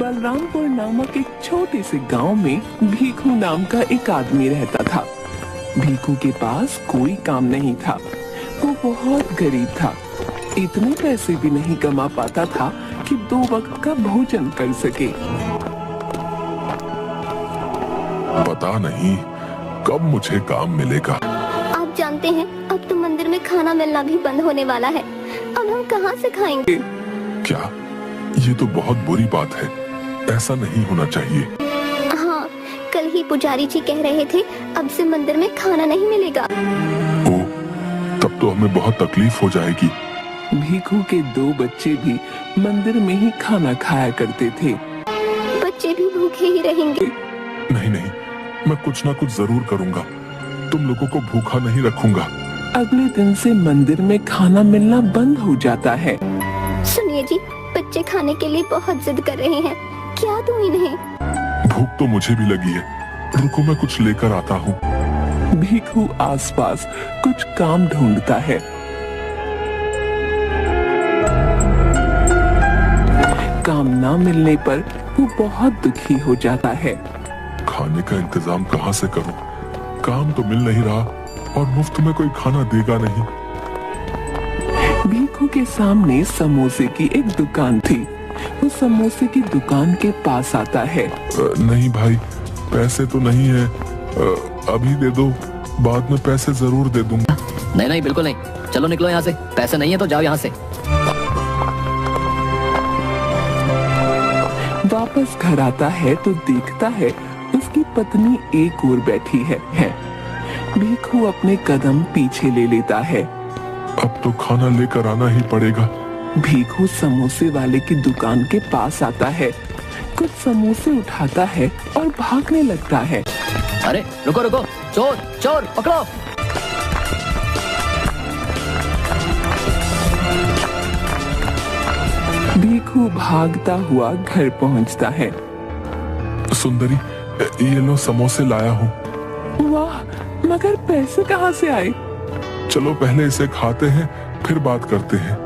बलरामपुर नामक एक छोटे से गांव में भीखू नाम का एक आदमी रहता था। भीखू के पास कोई काम नहीं था। वो बहुत गरीब था। इतने पैसे भी नहीं कमा पाता था कि 2 वक्त का भोजन कर सके। पता नहीं कब मुझे काम मिलेगा। आप जानते हैं अब तो मंदिर में खाना मिलना भी बंद होने वाला है। अब हम कहाँ से खाएंगे? क्या? ये तो बहुत बुरी बात है। ऐसा नहीं होना चाहिए। हाँ, कल ही पुजारी जी कह रहे थे अब से मंदिर में खाना नहीं मिलेगा। ओ, तब तो हमें बहुत तकलीफ हो जाएगी। भीखू के 2 बच्चे भी मंदिर में ही खाना खाया करते थे। बच्चे भी भूखे ही रहेंगे। नहीं नहीं, मैं कुछ ना कुछ जरूर करूँगा। तुम लोगों को भूखा नहीं रखूंगा। अगले दिन से मंदिर में खाना मिलना बंद हो जाता है। सुनिए जी, बच्चे खाने के लिए बहुत जिद कर रहे हैं। क्या दूं इन्हें? भूख तो मुझे भी लगी है। रुको, मैं कुछ लेकर आता हूँ। भीखू आसपास कुछ काम ढूंढता है। काम ना मिलने पर वो बहुत दुखी हो जाता है। खाने का इंतजाम कहाँ से करूँ? काम तो मिल नहीं रहा और मुफ्त में कोई खाना देगा नहीं। भीखू के सामने समोसे की एक दुकान थी। वो समोसे की दुकान के पास आता है। नहीं भाई, पैसे तो नहीं है। अभी दे दो, बाद में पैसे जरूर दे दूंगा। नहीं नहीं, बिल्कुल नहीं। चलो निकलो यहाँ से। पैसे नहीं है तो जाओ यहाँ से। वापस घर आता है तो देखता है उसकी पत्नी एक ओर बैठी है। भीखू अपने कदम पीछे ले लेता है। अब तो खाना लेकर आना ही पड़ेगा। भीखू समोसे वाले की दुकान के पास आता है, कुछ समोसे उठाता है और भागने लगता है। अरे रुको रुको, चोर चोर पकड़ो। भीखू भागता हुआ घर पहुंचता है। सुंदरी, ये लो समोसे लाया हूँ। वाह, मगर पैसे कहाँ से आए? चलो पहले इसे खाते हैं, फिर बात करते हैं।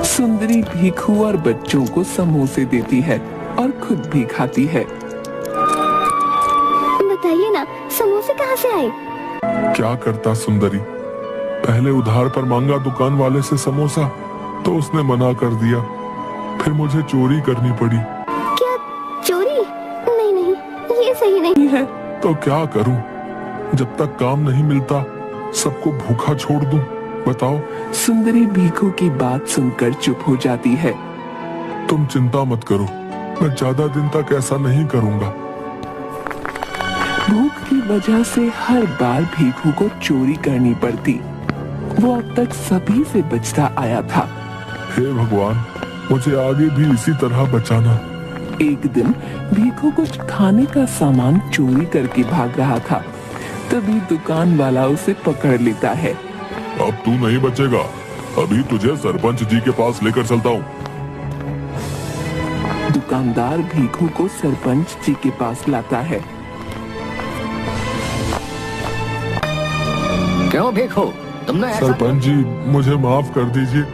सुंदरी भीखू और बच्चों को समोसे देती है और खुद भी खाती है। बताइए ना, समोसे कहाँ से आए? क्या करता सुंदरी, पहले उधार पर मांगा दुकान वाले से समोसा, तो उसने मना कर दिया। फिर मुझे चोरी करनी पड़ी। क्या चोरी? नहीं नहीं, ये सही नहीं है। तो क्या करूं? जब तक काम नहीं मिलता सबको भूखा छोड़ दूं? बताओ। सुंदरी भीखू की बात सुनकर चुप हो जाती है। तुम चिंता मत करो, मैं ज्यादा दिन तक ऐसा नहीं करूंगा। भूख की वजह से हर बार भीखू को चोरी करनी पड़ती। वो अब तक सभी से बचता आया था। हे भगवान, मुझे आगे भी इसी तरह बचाना। एक दिन भीखू कुछ खाने का सामान चोरी करके भाग रहा था। तभी दुकान वाला उसे पकड़ लेता है। अब तू नहीं बचेगा, अभी तुझे सरपंच जी के पास लेकर चलता हूँ। दुकानदार भीखू को सरपंच जी के पास लाता है। क्यों भीखू, तुमने ऐसा? सरपंच जी, मुझे माफ कर दीजिए,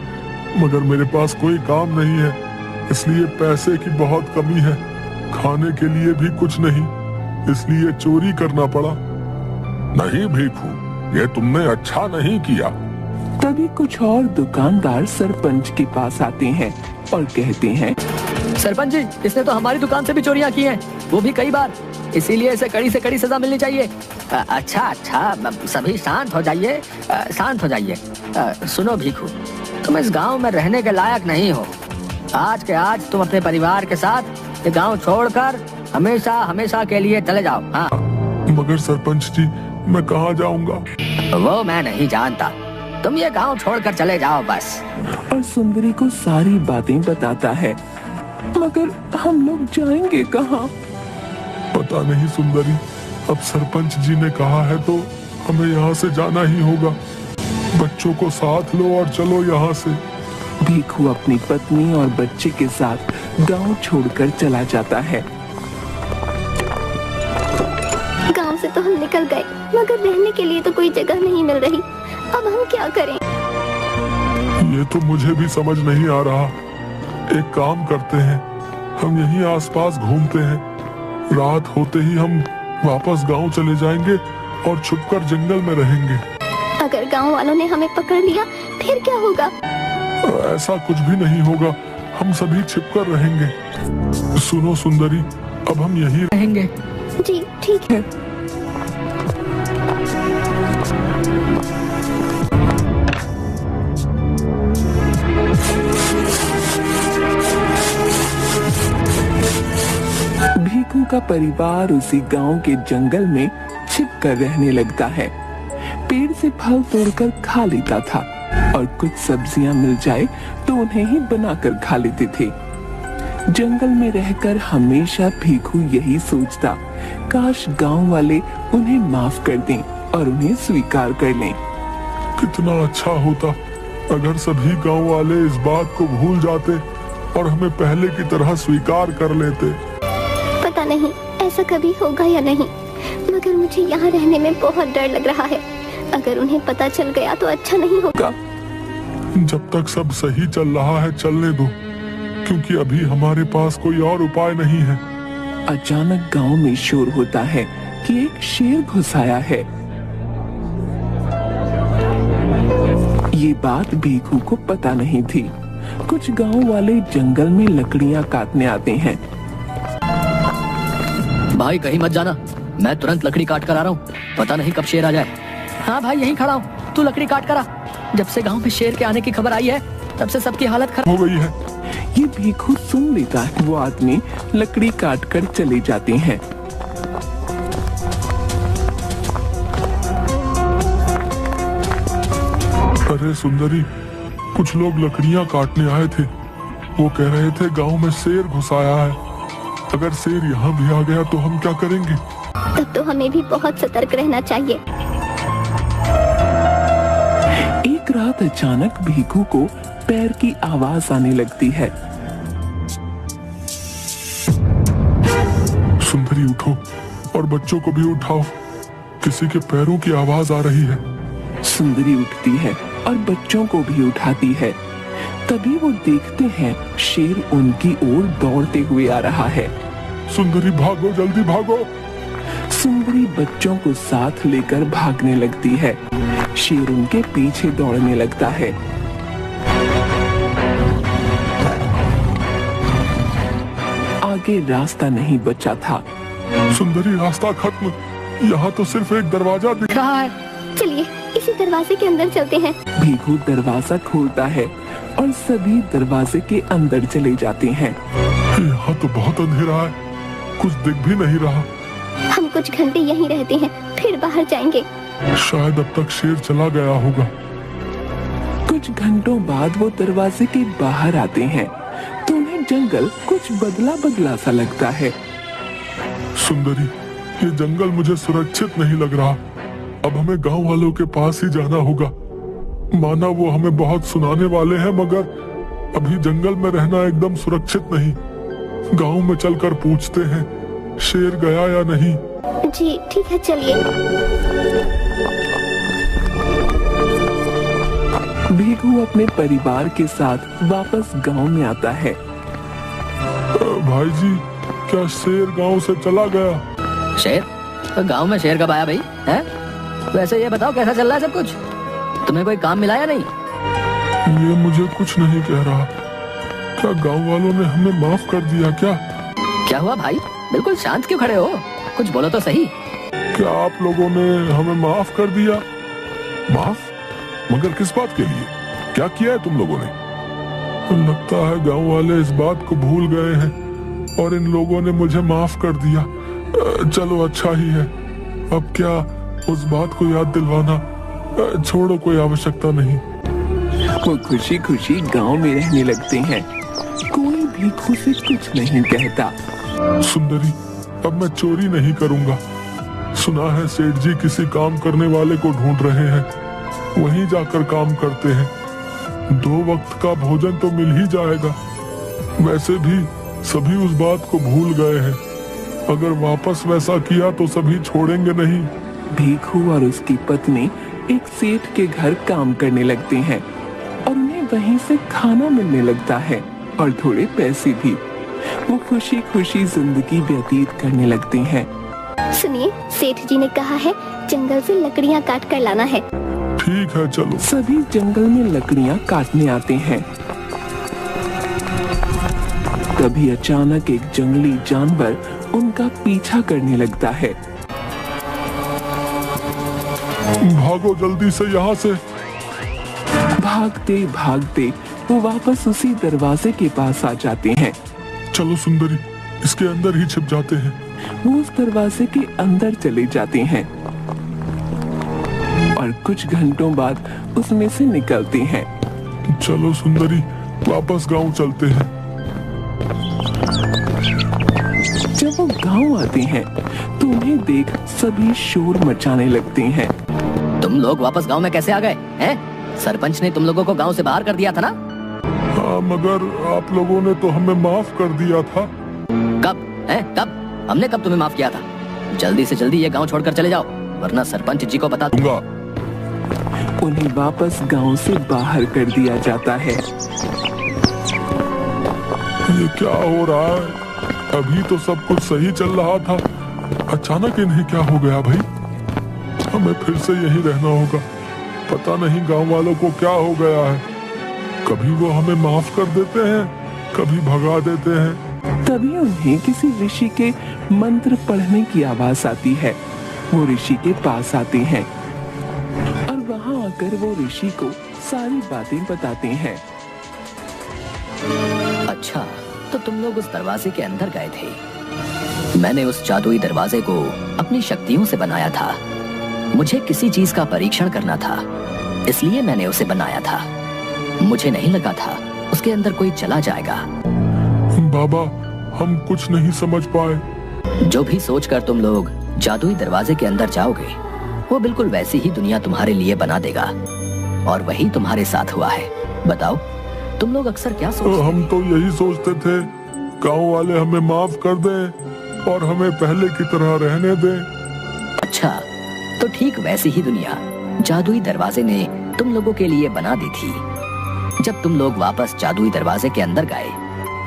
मगर मेरे पास कोई काम नहीं है, इसलिए पैसे की बहुत कमी है। खाने के लिए भी कुछ नहीं, इसलिए चोरी करना पड़ा। नहीं भीखू, ये तुमने अच्छा नहीं किया। तभी कुछ और दुकानदार सरपंच के पास आते हैं और कहते हैं, सरपंच जी, इसने तो हमारी दुकान से भी चोरियां की हैं, वो भी कई बार। इसीलिए इसे कड़ी से कड़ी सजा मिलनी चाहिए। अच्छा अच्छा, सभी शांत हो जाइए, शांत हो जाइए। सुनो भीखू, तुम इस गांव में रहने के लायक नहीं हो। आज के आज तुम अपने परिवार के साथ ये गांव छोड़कर हमेशा हमेशा के लिए चले जाओ। हाँ। मगर सरपंच जी, मैं कहाँ जाऊंगा? वो मैं नहीं जानता, तुम ये गांव छोड़कर चले जाओ बस। और सुंदरी को सारी बातें बताता है। मगर हम लोग जाएंगे कहाँ? पता नहीं सुंदरी, अब सरपंच जी ने कहा है तो हमें यहाँ से जाना ही होगा। बच्चों को साथ लो और चलो यहाँ से। भीखू अपनी पत्नी और बच्चे के साथ गांव छोड़कर चला जाता है। गांव से तो हम निकल गए, मगर रहने के लिए तो कोई जगह नहीं मिल रही। अब हम क्या करें? ये तो मुझे भी समझ नहीं आ रहा। एक काम करते हैं, हम यहीं आसपास घूमते हैं। रात होते ही हम वापस गांव चले जाएंगे और छुपकर जंगल में रहेंगे। अगर गांव वालों ने हमें पकड़ लिया फिर क्या होगा? ऐसा कुछ भी नहीं होगा, हम सभी छिपकर रहेंगे। सुनो सुंदरी, अब हम यहीं रहेंगे। जी ठीक है। भीखू का परिवार उसी गांव के जंगल में छिपकर रहने लगता है। पेड़ से फल तोड़कर खा लेता था और कुछ सब्जियां मिल जाए तो उन्हें ही बनाकर खा लेते थे। जंगल में रहकर हमेशा भीखू यही सोचता, काश गांव वाले उन्हें माफ कर दें और उन्हें स्वीकार कर लें। कितना अच्छा होता अगर सभी गांव वाले इस बात को भूल जाते और हमें पहले की तरह स्वीकार कर लेते। पता नहीं ऐसा कभी होगा या नहीं, मगर मुझे यहाँ रहने में बहुत डर लग रहा है। अगर उन्हें पता चल गया तो अच्छा नहीं होगा। जब तक सब सही चल रहा है चलने दो, क्योंकि अभी हमारे पास कोई और उपाय नहीं है। अचानक गांव में शोर होता है कि एक शेर घुस आया है। ये बात भीखू को पता नहीं थी। कुछ गांव वाले जंगल में लकड़ियां काटने आते हैं। भाई कहीं मत जाना, मैं तुरंत लकड़ी काट कर आ रहा हूँ, पता नहीं कब शेर आ जाए। हाँ भाई यहीं खड़ा हूँ, तू लकड़ी काट कर आ। जब से गांव में शेर के आने की खबर आई है तब से सबकी हालत खराब हो गई है। ये भीखू सुन लेता है। वो आदमी लकड़ी काट कर चले जाते हैं। अरे सुंदरी, कुछ लोग लकड़ियां काटने आए थे। वो कह रहे थे गांव में शेर घुस आया है। अगर शेर यहाँ भी आ गया तो हम क्या करेंगे? तब तो हमें भी बहुत सतर्क रहना चाहिए। एक रात अचानक भीखू को पैर की आवाज आने लगती है। सुंदरी उठो और बच्चों को भी उठाओ, किसी के पैरों की आवाज आ रही है। सुंदरी उठती है और बच्चों को भी उठाती है। तभी वो देखते हैं शेर उनकी ओर दौड़ते हुए आ रहा है। सुंदरी भागो, जल्दी भागो। सुंदरी बच्चों को साथ लेकर भागने लगती है। शेर उनके पीछे दौड़ने लगता है। आगे रास्ता नहीं बचा था। सुंदरी रास्ता खत्म, यहाँ तो सिर्फ एक दरवाजा दिख रहा है। चलिए इसी दरवाजे के अंदर चलते हैं। भीखू दरवाजा खोलता है और सभी दरवाजे के अंदर चले जाते हैं। यहाँ तो बहुत अंधेरा है, कुछ दिख भी नहीं रहा। हम कुछ घंटे यहीं रहते हैं, फिर बाहर जाएंगे। शायद अब तक शेर चला गया होगा। कुछ घंटों बाद वो दरवाजे के बाहर आते हैं तो उन्हें जंगल कुछ बदला बदला सा लगता है। सुंदरी, ये जंगल मुझे सुरक्षित नहीं लग रहा। अब हमें गांव वालों के पास ही जाना होगा। माना वो हमें बहुत सुनाने वाले हैं, मगर अभी जंगल में रहना एकदम सुरक्षित नहीं। गांव में चलकर पूछते हैं शेर गया या नहीं। जी ठीक है, चलिए। भीखू अपने परिवार के साथ वापस गांव में आता है। भाई जी, क्या शेर गांव से चला गया? शेर? तो गांव में शेर कब आया भाई? हैं? वैसे ये बताओ कैसा चल रहा है सब कुछ? तुम्हें कोई काम मिला या नहीं? ये मुझे कुछ नहीं कह रहा। क्या गांव वालों ने हमें माफ कर दिया क्या? क्या हुआ भाई? बिल्कुल शांत क्यों खड़े हो? कुछ बोलो तो सही। क्या आप लोगों ने हमें माफ कर दिया? माफ? मगर किस बात के लिए? क्या किया है तुम लोगों ने? लगता है गांव वाले इस बात को भूल गए हैं और इन लोगों ने मुझे माफ कर दिया। चलो अच्छा ही है। अब क्या उस बात को याद दिलवाना? छोड़ो, कोई आवश्यकता नहीं। वो खुशी खुशी गांव में रहने लगते हैं। कोई भीखू से कुछ नहीं कहता। सुंदरी, अब मैं चोरी नहीं करूंगा। सुना है सेठ जी किसी काम करने वाले को ढूंढ रहे हैं, वहीं जाकर काम करते हैं। 2 वक्त का भोजन तो मिल ही जाएगा। वैसे भी सभी उस बात को भूल गए हैं। अगर वापस वैसा किया तो सभी छोड़ेंगे नहीं। भीखू और उसकी पत्नी एक सेठ के घर काम करने लगते हैं और उन्हें वहीं से खाना मिलने लगता है और थोड़े पैसे भी। वो खुशी खुशी जिंदगी व्यतीत करने लगते हैं। सुनिए, सेठ जी ने कहा है जंगल से लकड़ियाँ काट कर लाना है। ठीक है, चलो। सभी जंगल में लकड़ियाँ काटने आते हैं। तभी अचानक एक जंगली जानवर उनका पीछा करने लगता है। भागो जल्दी से यहाँ से। भागते भागते वो वापस उसी दरवाजे के पास आ जाते हैं। चलो सुंदरी, इसके अंदर ही छिप जाते हैं। वो उस दरवाजे के अंदर चले जाते हैं और कुछ घंटों बाद उसमें से निकलते हैं। चलो सुंदरी, वापस गांव चलते हैं। जब वो गांव आते हैं तो उन्हें देख सभी शोर मचाने लगते हैं। तुम लोग वापस गांव में कैसे आ गए हैं? सरपंच ने तुम लोगों को गांव से बाहर कर दिया था ना? हाँ, मगर आप लोगों ने तो हमें माफ कर दिया था। कब? हैं? कब? हमने कब तुम्हें माफ किया था? जल्दी से जल्दी ये गांव छोड़कर चले जाओ, वरना सरपंच जी को बता दूंगा। उन्हें वापस गांव से बाहर कर दिया जाता है। ये क्या हो रहा है? अभी तो सब कुछ सही चल रहा था, अचानक इन्हें क्या हो गया भाई? हमें फिर से यही रहना होगा। पता नहीं गांव वालों को क्या हो गया है। कभी वो हमें माफ कर देते हैं, कभी भगा देते हैं। तभी उन्हें किसी ऋषि के मंत्र पढ़ने की आवाज आती है। वो ऋषि के पास आते हैं और वहां आकर वो ऋषि को सारी बातें बताते हैं। अच्छा, तो तुम लोग उस दरवाजे के अंदर गए थे। मैंने उस जादुई दरवाजे को अपनी शक्तियों से बनाया था। मुझे किसी चीज का परीक्षण करना था, इसलिए मैंने उसे बनाया था। मुझे नहीं लगा था उसके अंदर कोई चला जाएगा। बाबा, हम कुछ नहीं समझ पाए। जो भी सोचकर तुम लोग जादुई दरवाजे के अंदर जाओगे, वो बिल्कुल वैसी ही दुनिया तुम्हारे लिए बना देगा, और वही तुम्हारे साथ हुआ है। बताओ, तुम लोग अक्सर क्या सोचते? हम तो यही सोचते थे, गांव वाले हमें माफ कर दें और हमें पहले की तरह रहने दें। अच्छा, तो ठीक वैसी ही दुनिया जादुई दरवाजे ने तुम लोगों के लिए बना दी थी। जब तुम लोग वापस जादुई दरवाजे के अंदर गए,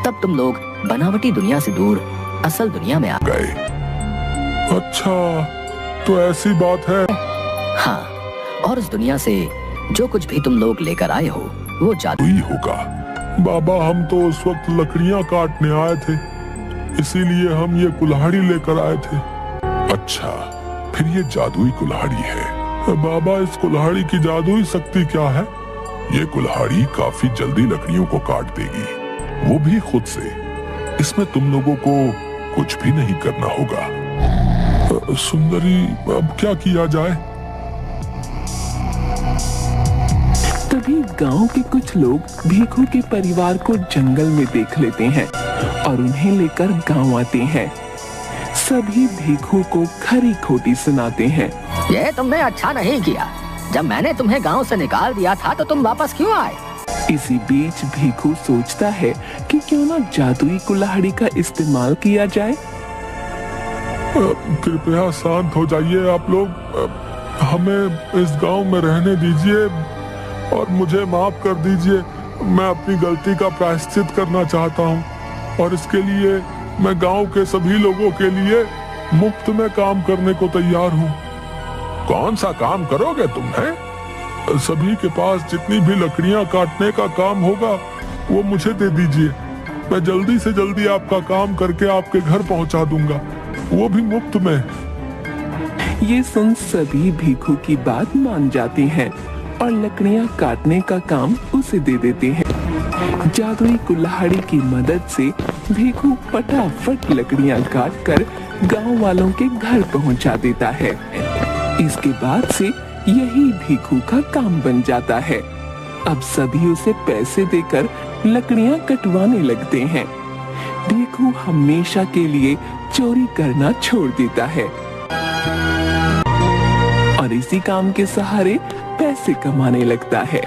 तब तुम लोग बनावटी दुनिया से दूर असल दुनिया में आ गए। अच्छा, तो ऐसी बात है। हाँ, और उस दुनिया से जो कुछ भी तुम लोग लेकर आए हो, वो जादुई होगा। बाबा, हम तो उस वक्त लकड़ियां काटने आए थे, इसीलिए हम ये कुल्हाड़ी लेकर आए थे। अच्छा, फिर ये जादुई कुल्हाड़ी है। बाबा, इस कुल्हाड़ी की जादुई शक्ति क्या है? ये कुल्हाड़ी काफी जल्दी लकड़ियों को काट देगी, वो भी खुद से। इसमें तुम लोगों को कुछ भी नहीं करना होगा। सुंदरी, अब क्या किया जाए? तभी गांव के कुछ लोग भीखू के परिवार को जंगल में देख लेते हैं और उन्हें लेकर गांव आते हैं। सभी भीखू को खरी खोटी सुनाते हैं। ये तुमने अच्छा नहीं किया। जब मैंने तुम्हें गांव से निकाल दिया था तो तुम वापस क्यों आए? इसी बीच भीखू सोचता है कि क्यों ना जादुई कुल्हाड़ी का इस्तेमाल किया जाए। कृपया शांत हो जाइए आप लोग। हमें इस गांव में रहने दीजिए और मुझे माफ कर दीजिए। मैं अपनी गलती का प्रायश्चित करना चाहता हूँ और इसके लिए मैं गांव के सभी लोगों के लिए मुफ्त में काम करने को तैयार हूँ। कौन सा काम करोगे तुम? हैं? सभी के पास जितनी भी लकड़ियां काटने का काम होगा वो मुझे दे दीजिए। मैं जल्दी से जल्दी आपका काम करके आपके घर पहुंचा दूंगा, वो भी मुफ्त में। ये सुन सभी भीखू की बात मान जाते हैं और लकड़ियां काटने का काम उसे दे देते हैं। जादुई कुल्हाड़ी की मदद से भीखू फटाफट लकड़ियां काटकर गांव वालों के घर पहुंचा देता है। इसके बाद से यही भीखू का काम बन जाता है। अब सभी उसे पैसे देकर लकड़ियां कटवाने लगते हैं। भीखू हमेशा के लिए चोरी करना छोड़ देता है और इसी काम के सहारे पैसे कमाने लगता है।